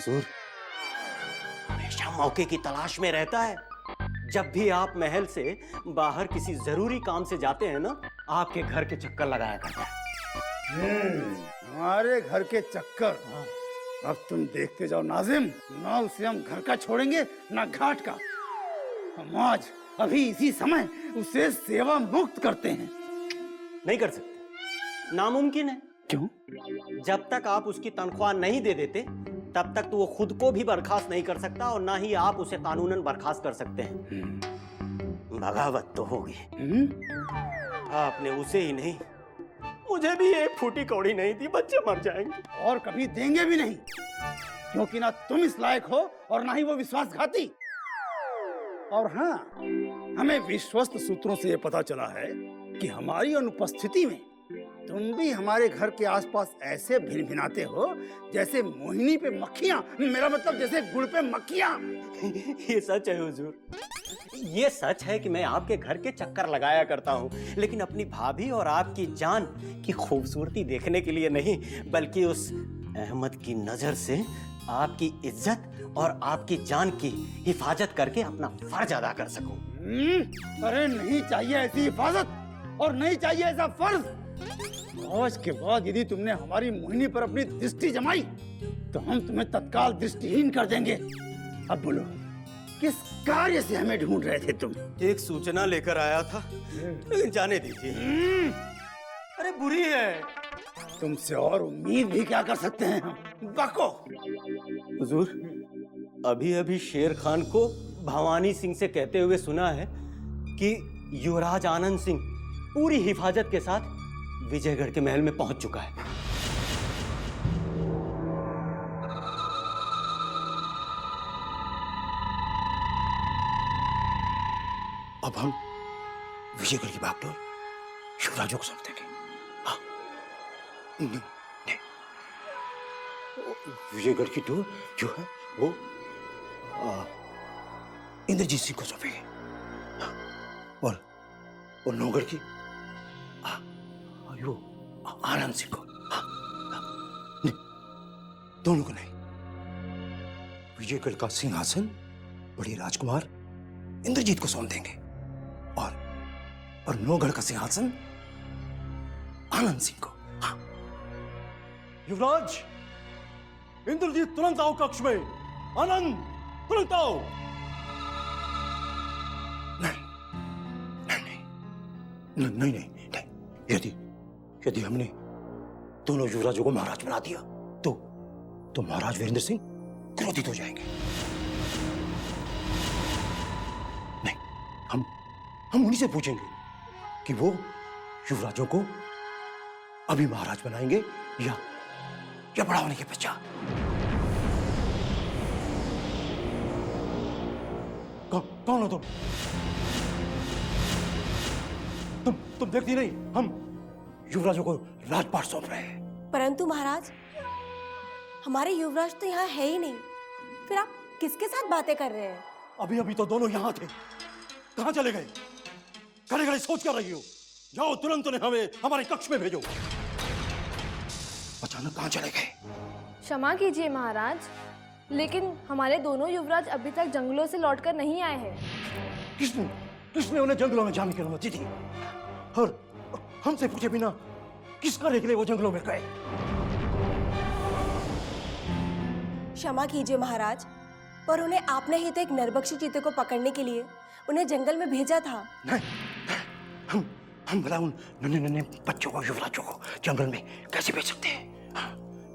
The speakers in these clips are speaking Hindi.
हुजूर हमेशा मौके की तलाश में रहता है। जब भी आप महल से बाहर किसी जरूरी काम से जाते हैं ना, आपके घर के चक्कर लगाया करता है। हमारे घर के चक्कर। अब तुम देखते जाओ नाजिम, ना उसे हम घर का छोड़ेंगे ना घाट का। हम आज अभी इसी समय उसे सेवा मुक्त करते हैं। नहीं कर सकते, नामुमकिन है। क्यों? जब तक आप उसकी तनख्वाह नहीं दे देते तब तक तो वो खुद को भी बर्खास्त नहीं कर सकता और ना ही आप उसे कानूनन बर्खास्त कर सकते हैं। बगावत तो होगी। आपने उसे ही नहीं, मुझे भी एक फूटी कौड़ी नहीं दी, बच्चे मर जाएंगे। और कभी देंगे भी नहीं, क्योंकि ना तुम इस लायक हो और ना ही वो विश्वासघाती। और हाँ, हमें विश्वस्त सूत्रों से यह पता चला है कि हमारी अनुपस्थिति में तुम भी हमारे घर के आसपास ऐसे भिनभिनाते हो जैसे मोहिनी पे मक्खियां, मेरा मतलब जैसे गुड़ पे मक्खियां। ये सच है हुजूर, ये सच है कि मैं आपके घर के चक्कर लगाया करता हूँ, लेकिन अपनी भाभी और आपकी जान की खूबसूरती देखने के लिए नहीं, बल्कि उस अहमद की नजर से आपकी इज्जत और आपकी जान की हिफाजत करके अपना फर्ज अदा कर सकूं। अरे नहीं चाहिए ऐसी हिफाजत और नहीं चाहिए ऐसा फर्ज। आज के बाद यदि तुमने हमारी मोहिनी पर अपनी दृष्टि जमाई तो हम तुम्हें तत्काल दृष्टिहीन कर देंगे। अब बोलो, किस कार्य से हमें ढूंढ रहे थे तुम? एक सूचना लेकर आया था, लेकिन जाने दीजिए। अरे बुरी है। तुमसे और उम्मीद भी क्या कर सकते हैं हम? बको। हुजूर, अभी अभी शेर खान को भवानी सिंह से कहते हुए सुना है कि युवराज आनंद सिंह पूरी हिफाजत के साथ विजयगढ़ के महल में पहुंच चुका है। अब हम विजयगढ़ की बागडोर युवराजों को सौंप देंगे। हाँ, नहीं। विजयगढ़ की डोर जो है वो इंद्रजीत सिंह को सौंपेंगे। हाँ, और नौगढ़ की वो आनंद सिंह को। हाँ, नहीं, दोनों को नहीं। विजयगढ़ का सिंहासन बड़े राजकुमार इंद्रजीत को सौंप देंगे और नौगढ़ का सिंहासन आनंद सिंह को। हाँ। युवराज, इंद्रजीत तुरंत आओ कक्ष में। आनंद, तुरंत आओ। नहीं। यदि हमने दोनों युवराजों को महाराज बना दिया तो महाराज वीरेंद्र सिंह क्रोधित हो जाएंगे। नहीं, हम उन्हीं से पूछेंगे कि वो युवराजों को अभी महाराज बनाएंगे या बड़ा होने के पश्चात। कौन हो तुम देखती नहीं, हम युवराजों को राजपाट सौंप रहे हैं। परंतु महाराज, हमारे युवराज तो यहाँ है ही नहीं, फिर आप किसके साथ बातें कर रहे हैं? अभी तो दोनों यहाँ थे, कहाँ चले गए? खड़े सोच कर रही हो? जाओ तुरंत उन्हें हमें हमारे कक्ष में भेजो। अचानक कहाँ चले गए? क्षमा कीजिए महाराज, लेकिन हमारे दोनों युवराज अभी तक जंगलों से लौटकर नहीं आए हैं। किसने उन्हें जंगलों में जाने की अनुमति दी? और हमसे पूछे बिना किस कार्य के लिए वो जंगलों में गए? क्षमा कीजिए महाराज, पर उन्हें आपने ही तो एक नरबक्षी चीते को पकड़ने के लिए उन्हें जंगल में भेजा था। नहीं, हम भला उन नन्हे बच्चों को, युवराजों को जंगल में कैसे भेज सकते हैं?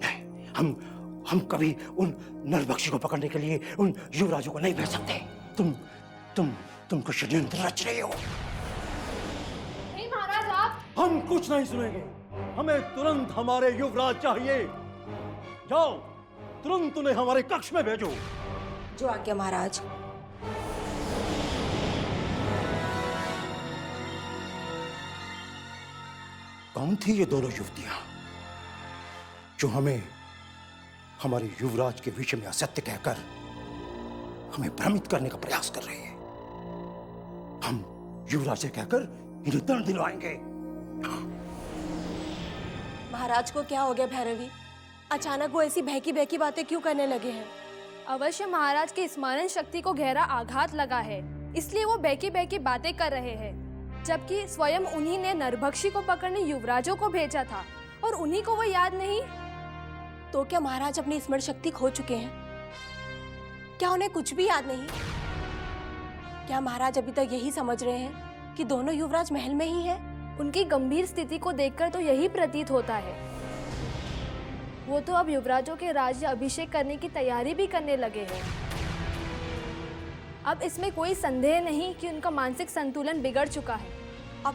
नहीं, हम कभी उन नरबक्षी को पकड़ने के लिए उन युवराजों को नहीं भेज सकते। तुम कुछ षड्यंत्र रच रहे हो। नहीं महाराज, आप। हम कुछ नहीं सुनेंगे, हमें तुरंत हमारे युवराज चाहिए। जाओ तुरंत उन्हें हमारे कक्ष में भेजो। जो आज्ञा महाराज। कौन थी ये दोनों युवतियां जो हमें हमारे युवराज के विषय में असत्य कहकर हमें भ्रमित करने का प्रयास कर रही है? हम युवराज से कहकर इन्हें दंड दिलवाएंगे। महाराज को क्या हो गया भैरवी? अचानक वो ऐसी बहकी बहकी बातें क्यों करने लगे हैं? अवश्य महाराज की स्मरण शक्ति को गहरा आघात लगा है, इसलिए वो बहकी बहकी बातें कर रहे हैं, जबकि स्वयं उन्हीं ने नरभक्षी को पकड़ने युवराजों को भेजा था और उन्हीं को वो याद नहीं। तो क्या महाराज अपनी स्मरण शक्ति खो चुके हैं? क्या उन्हें कुछ भी याद नहीं? क्या महाराज अभी तक यही समझ रहे हैं कि दोनों युवराज महल में ही हैं? उनकी गंभीर स्थिति को देखकर तो यही प्रतीत होता है। वो तो अब युवराजों के राज्य अभिषेक करने की तैयारी भी करने लगे हैं। अब इसमें कोई संदेह नहीं कि उनका मानसिक संतुलन बिगड़ चुका है। अब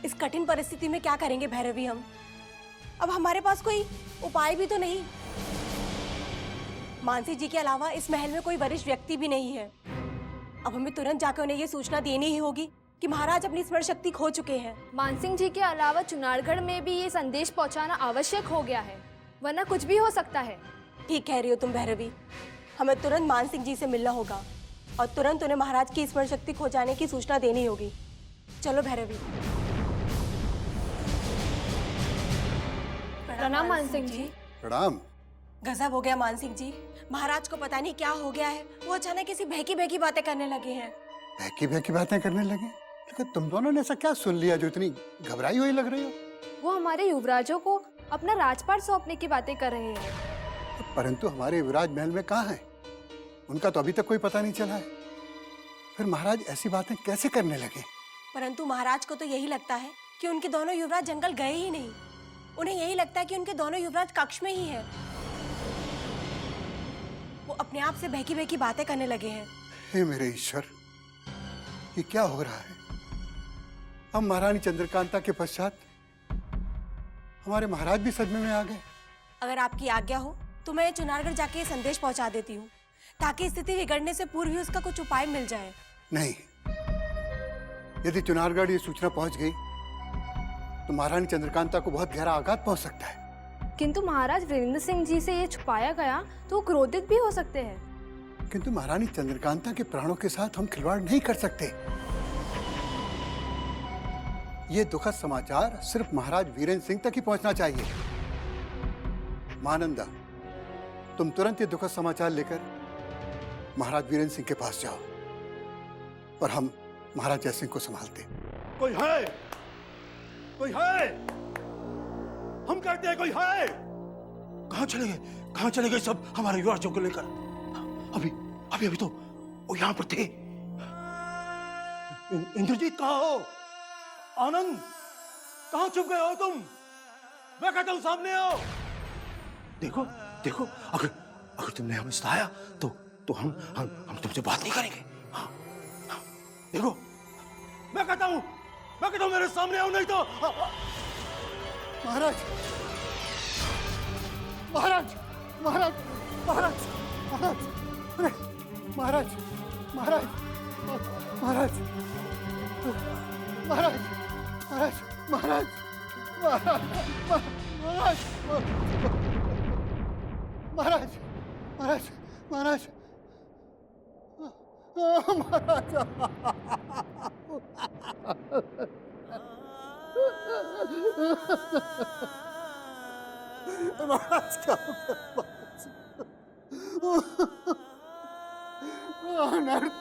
इस कठिन परिस्थिति में क्या करेंगे भैरवी हम? अब हमारे पास कोई उपाय भी तो नहीं। मानसी जी के अलावा इस महल में कोई वरिष्ठ व्यक्ति भी नहीं है। अब हमें तुरंत जाकर उन्हें ये सूचना देनी ही होगी कि महाराज अपनी स्मरण शक्ति खो चुके हैं। मानसिंह जी के अलावा चुनारगढ़ में भी ये संदेश पहुंचाना आवश्यक हो गया है, वरना कुछ भी हो सकता है। ठीक कह रही हो तुम भैरवी। हमें तुरंत मानसिंह जी से मिलना होगा और तुरंत उन्हें महाराज की स्मरण शक्ति खो जाने की सूचना देनी होगी। चलो भैरवी। प्रणाम मानसिंह जी। प्रणाम। गजब हो गया मानसिंह जी, महाराज को पता नहीं क्या हो गया है, वो अचानक किसी बहकी बहकी बातें करने लगे हैं। बहकी बहकी बातें करने लगे? लेकिन तुम दोनों ने ऐसा क्या सुन लिया जो इतनी घबराई हुई लग रही हो? वो हमारे युवराजों को अपना राजपाट सौंपने की बातें कर रहे हैं। परंतु हमारे युवराज महल में कहाँ हैं? उनका तो अभी तक कोई पता नहीं चला है। फिर महाराज ऐसी बातें कैसे करने लगे? परंतु महाराज को तो यही लगता है कि उनके दोनों युवराज जंगल गए ही नहीं। उन्हें यही लगता है कि उनके दोनों युवराज कक्ष में ही हैं। वो अपने आप से बहकी बहकी बातें करने लगे हैं। हे मेरे ईश्वर, ये क्या हो रहा है? हम महारानी चंद्रकांता के पश्चात हमारे महाराज भी सदमे में आ गए। अगर आपकी आज्ञा हो तो मैं चुनारगढ़ जाके ये संदेश पहुंचा देती हूँ, ताकि स्थिति बिगड़ने से पूर्व ही उसका कुछ उपाय मिल जाए। नहीं, यदि चुनारगढ़ ये सूचना पहुंच गई तो महारानी चंद्रकांता को बहुत गहरा आघात पहुंच सकता है। किंतु महाराज वीरेंद्र सिंह जी से ये छुपाया गया तो वो क्रोधित भी हो सकते हैं। किंतु महारानी चंद्रकांता के प्राणों के साथ हम खिलवाड़ नहीं कर सकते। ये दुखद समाचार सिर्फ महाराज वीरेंद्र सिंह तक ही पहुंचना चाहिए। मानंदा, तुम तुरंत ये दुखद समाचार लेकर महाराज वीरेंद्र सिंह के पास जाओ और हम महाराज जय सिंह को संभालते। कोई है? कोई है? हम कहते हैं कोई है? कहां चले गए? कहां चले गए सब हमारे युवराजों को लेकर? अभी अभी अभी तो वो यहां पर थे। इंद्रजीत कहाँ हो? आनंद, कहां छुप गए हो तुम? मैं कहता हूं सामने आओ। देखो देखो, अगर तुमने हमें सताया तो हम तुमसे बात नहीं करेंगे। हाँ, हाँ, देखो, मैं कहता हूं मेरे सामने आओ, नहीं तो महाराज, महाराज, महाराज, महाराज, महाराज, अरे महाराज, महाराज, महाराज, महाराज, महाराज, महाराज, महाराज, महाराज, महाराज, महाराज, महाराज क्या हो गया? अनर्थ,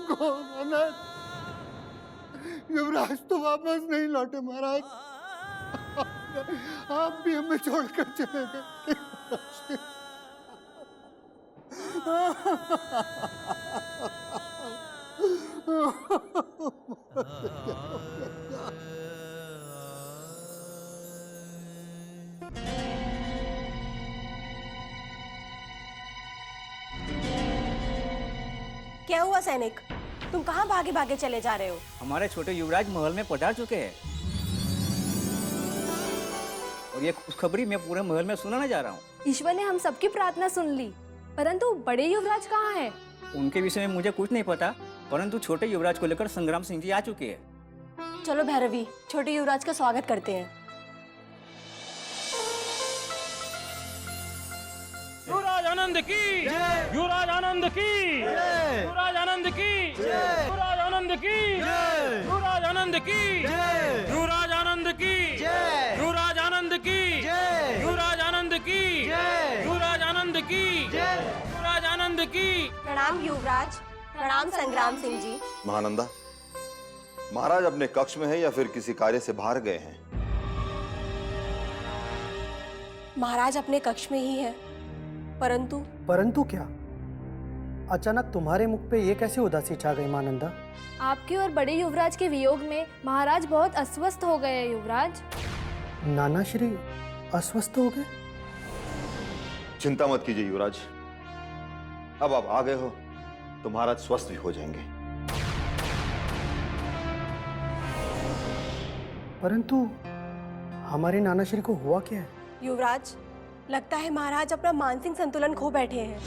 घोर अनर्थ। युवराज तो वापस नहीं लौटे महाराज। आप भी हमें छोड़कर चले गए। क्या हुआ सैनिक? तुम कहाँ भागे भागे चले जा रहे हो? हमारे छोटे युवराज महल में पधार चुके हैं और ये खुशखबरी मैं पूरे महल में सुनाने जा रहा हूँ। ईश्वर ने हम सबकी प्रार्थना सुन ली, परंतु बड़े युवराज कहाँ हैं? उनके विषय में मुझे कुछ नहीं पता, परंतु छोटे युवराज को लेकर संग्राम सिंह जी आ चुके हैं। चलो भैरवी, छोटे युवराज का स्वागत करते हैं। युवराज आनंद की, युवराज आनंद की, युवराज आनंद की, युवराज आनंद की, युवराज आनंद की, युवराज आनंद की, युवराज आनंद की, युवराज आनंद की, युवराज आनंद की, युवराज आनंद की। प्रणाम युवराज। प्रणाम संग्राम सिंह जी। महानंदा, महाराज अपने कक्ष में है या फिर किसी कार्य से बाहर गए हैं? महाराज अपने कक्ष में ही है, परंतु परंतु क्या? अचानक तुम्हारे मुख पे ये कैसे उदासी छा गई महानंदा? आपके और बड़े युवराज के वियोग में महाराज बहुत अस्वस्थ हो गए हैं युवराज। नाना श्री अस्वस्थ हो गए? चिंता मत कीजिए युवराज, अब आप आ गए हो तो महाराज स्वस्थ भी हो जाएंगे। परंतु हमारे नाना श्री को हुआ क्या है? युवराज, लगता है महाराज अपना मानसिक संतुलन खो बैठे हैं।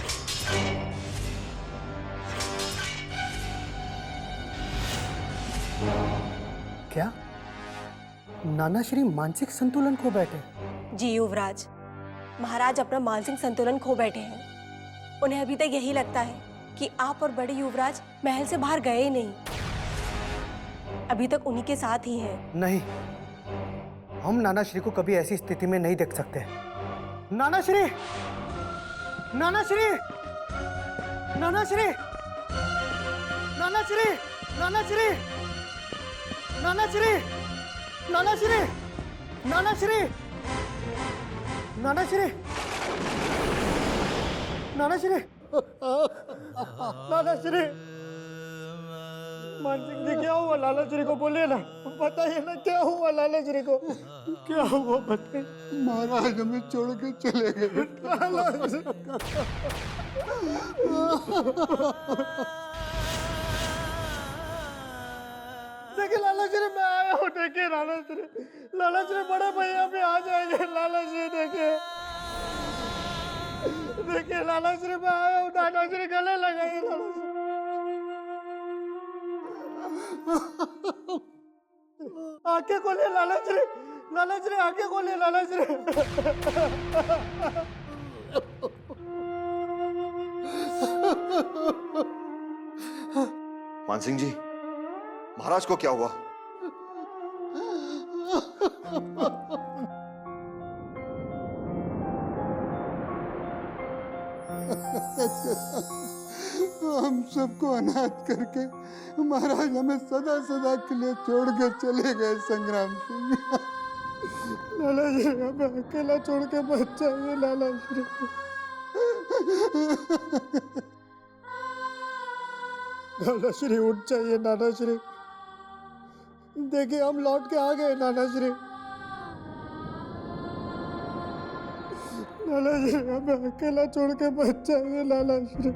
क्या नाना श्री मानसिक संतुलन खो बैठे? जी युवराज, महाराज अपना मानसिक संतुलन खो बैठे हैं। उन्हें अभी तक यही लगता है कि आप और बड़े युवराज महल से बाहर गए ही नहीं, अभी तक उन्हीं के साथ ही हैं। नहीं, हम नाना श्री को कभी ऐसी स्थिति में नहीं देख सकते। नाना श्री, नाना श्री, नाना श्री, नाना श्री, नाना श्री, नाना श्री, नाना श्री, नाना श्री, नाना श्री, नाना श्री, नाना श्री, मानसिंह जी क्या हुआ? लाला श्री को बोलिए ना, बताइए ना क्या हुआ लाला श्री को, क्या हुआ बताइए। महाराज हमें छोड़ के चले गए। देखिए लाला श्री, मैं आया हूँ। देखिए लाला श्री बड़े भैया भी आ जाएंगे। लाला श्री देखिए, देखिए लाला श्री, मैं आया हूँ। नाना श्री गले लगाइए। आंखें खोलिए लाला श्री, लाला श्री आंखें खोलिए लाला श्री। मानसिंह जी, महाराज को क्या हुआ? हम सबको अनाथ करके महाराज हमें सदा सदा के लिए छोड़ के चले गए संग्राम सिंह। लाला श्री हमें अकेला छोड़ के मत जाइए लाला श्री। नाना श्री उठ जाइए नाना श्री, देखिए हम लौट के आ गए नाना श्री। लाला श्री हमें अकेला छोड़ के मत जाइए लाला श्री।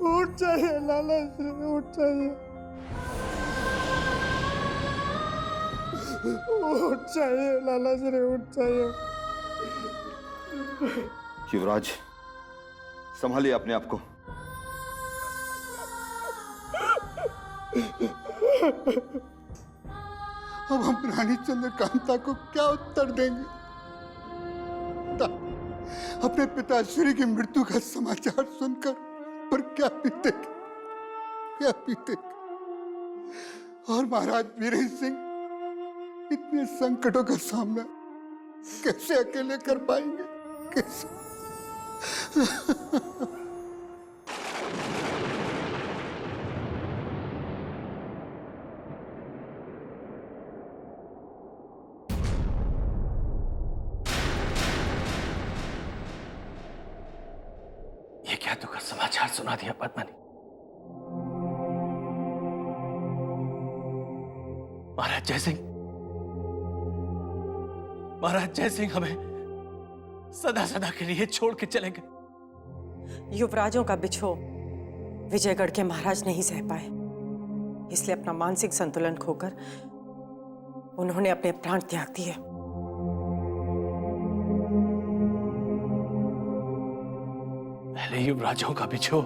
उठ जाइए लाला श्री, उठ जाइए, उठ जाइए लाला श्री, उठ जाइए। युवराज, संभालिए अपने आप को। अब हम रानी चंद्रकांता को क्या उत्तर देंगे? अपने पिताश्री की मृत्यु का समाचार सुनकर पर क्या बीतेगा, क्या बीतेगा? और महाराज वीरेंद्र सिंह इतने संकटों का सामना कैसे अकेले कर पाएंगे? कैसे? ये क्या दुखद समाचार सुना दिया पद्मनी? महाराज जयसिंह, महाराज जयसिंह हमें सदा सदा के लिए छोड़ के चले गए। युवराजों का बिछोह विजयगढ़ के महाराज नहीं सह पाए, इसलिए अपना मानसिक संतुलन खोकर उन्होंने अपने प्राण त्याग दिए। पहले युवराजों का बिछोह,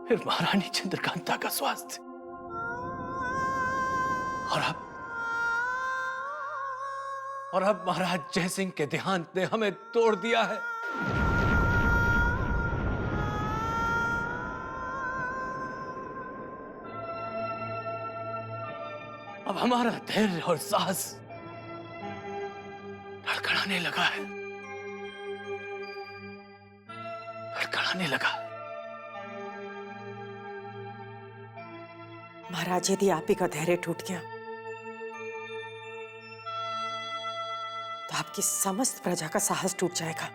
फिर महारानी चंद्रकांता का स्वास्थ्य, और अब महाराज जयसिंह के देहांत ने हमें तोड़ दिया है। अब हमारा धैर्य और साहस लड़खड़ाने लगा है, लड़खड़ाने लगा। महाराज, यदि आप ही का धैर्य टूट गया तो आपकी समस्त प्रजा का साहस टूट जाएगा।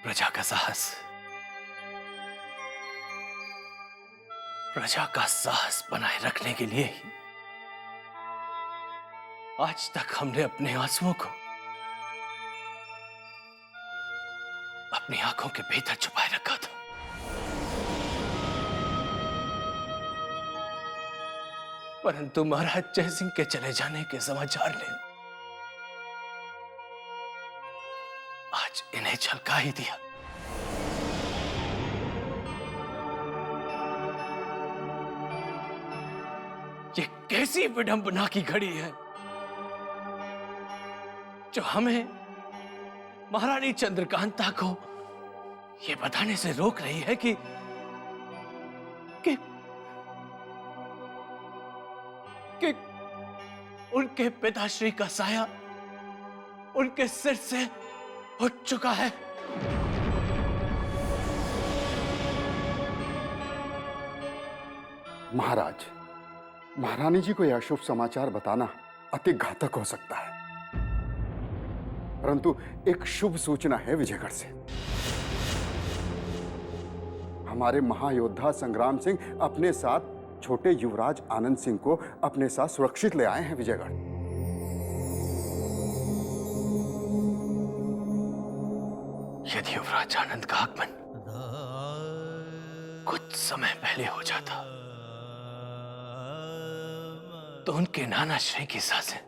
प्रजा का साहस, प्रजा का साहस बनाए रखने के लिए ही आज तक हमने अपने आंसुओं को अपनी आंखों के भीतर छुपाए रखा था। परंतु महाराज जयसिंह के चले जाने के समाचार ने आज इन्हें झलका ही दिया। ये कैसी विडंबना की घड़ी है जो हमें महारानी चंद्रकांता को ये बताने से रोक रही है कि उनके पिताश्री का साया उनके सिर से उठ चुका है। महाराज, महारानी जी को यह शुभ समाचार बताना अति घातक हो सकता है, परंतु एक शुभ सूचना है विजयगढ़ से। हमारे महायोद्धा संग्राम सिंह अपने साथ छोटे युवराज आनंद सिंह को अपने साथ सुरक्षित ले आए हैं विजयगढ़। यदि युवराज आनंद का आगमन कुछ समय पहले हो जाता तो उनके नाना श्री की सांसें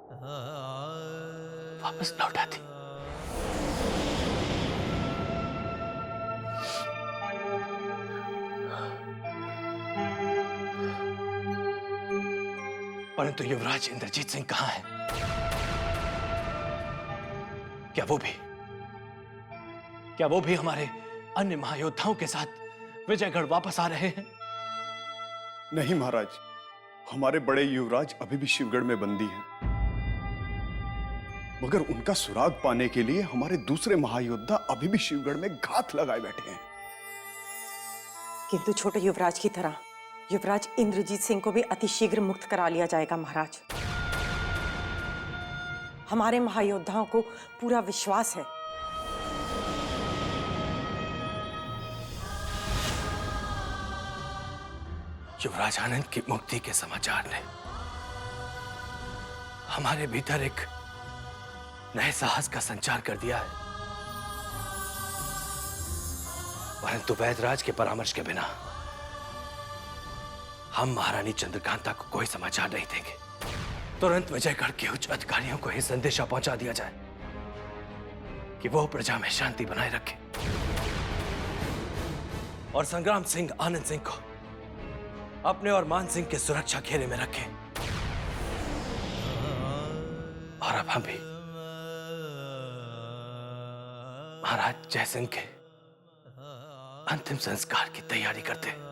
वापस लौट आती। परंतु युवराज इंद्रजीत सिंह कहां है? क्या वो भी हमारे अन्य महायोद्धाओं के साथ विजयगढ़ वापस आ रहे हैं? नहीं महाराज, हमारे बड़े युवराज अभी भी शिवगढ़ में बंदी हैं, मगर उनका सुराग पाने के लिए हमारे दूसरे महायोद्धा अभी भी शिवगढ़ में घात लगाए बैठे हैं। किंतु छोटे युवराज की तरह युवराज इंद्रजीत सिंह को भी अतिशीघ्र मुक्त करा लिया जाएगा महाराज। हमारे महायोद्धाओं को पूरा विश्वास है युवराज आनंद की मुक्ति के समाचार ने हमारे भीतर एक नए साहस का संचार कर दिया है। परंतु वैदराज के परामर्श के बिना हम महारानी चंद्रकांता को कोई समाचार नहीं देंगे। तुरंत विजयगढ़ के उच्च अधिकारियों को यह संदेशा पहुंचा दिया जाए कि वो प्रजा में शांति बनाए रखे और संग्राम सिंह आनंद सिंह को अपने और मान सिंह के सुरक्षा घेरे में रखे। और अब हम भी महाराज जयसिंह के अंतिम संस्कार की तैयारी करते हैं।